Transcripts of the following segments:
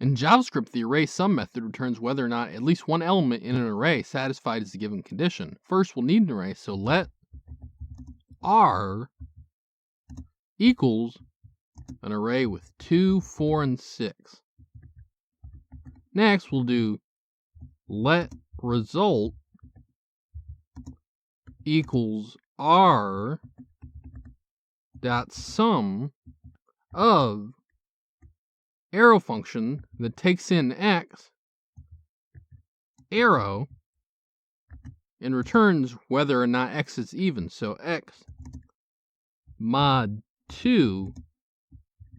In JavaScript, the ArraySum method returns whether or not at least one element in an array satisfies the given condition. First, we'll need an array, so let R equals an array with 2, 4, and 6. Next, we'll do let result equals R dot sum of arrow function that takes in x arrow and returns whether or not x is even. So x mod 2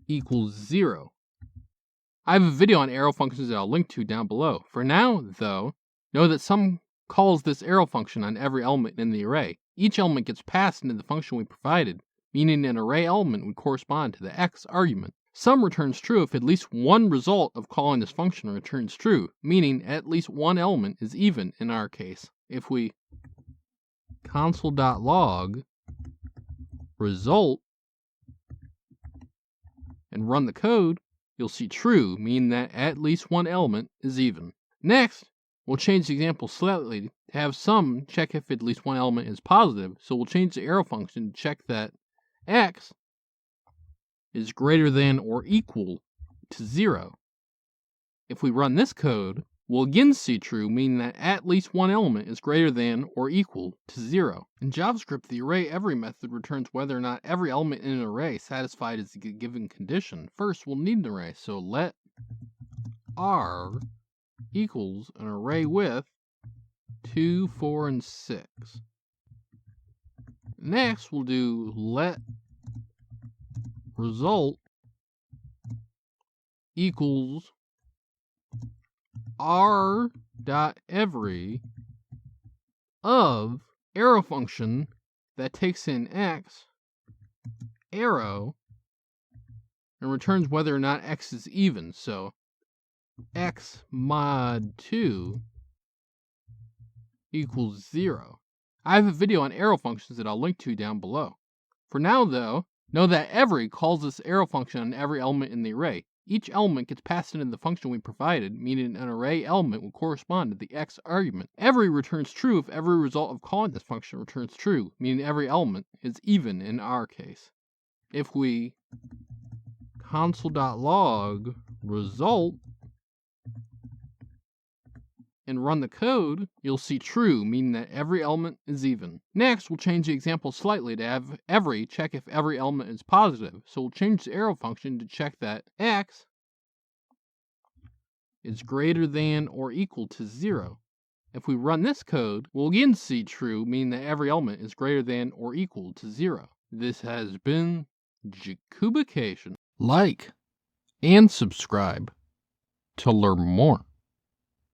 equals 0. I have a video on arrow functions that I'll link to down below. For now, though, know that sum calls this arrow function on every element in the array. Each element gets passed into the function we provided, meaning an array element would correspond to the x argument. Sum returns true if at least one result of calling this function returns true, meaning at least one element is even in our case. If we console.log result and run the code, you'll see true, meaning that at least one element is even. Next, we'll change the example slightly to have sum check if at least one element is positive, so we'll change the arrow function to check that x is greater than or equal to 0. If we run this code, we'll again see true, meaning that at least one element is greater than or equal to 0. In JavaScript, the arrayEvery method returns whether or not every element in an array satisfied is the given condition. First, we'll need an array, so let R equals an array with 2, 4, and 6. Next, we'll do let result equals R dot every of arrow function that takes in x arrow and returns whether or not x is even. So x mod 2 equals 0. I have a video on arrow functions that I'll link to down below. For now, though, know that every calls this arrow function on every element in the array. Each element gets passed into the function we provided, meaning an array element will correspond to the x argument. Every returns true if every result of calling this function returns true, meaning every element is even in our case. If we console.log result and run the code, you'll see true, meaning that every element is even. Next, we'll change the example slightly to have every check if every element is positive. So we'll change the arrow function to check that x is greater than or equal to 0. If we run this code, we'll again see true, meaning that every element is greater than or equal to 0. This has been Jakubication. Like and subscribe to learn more.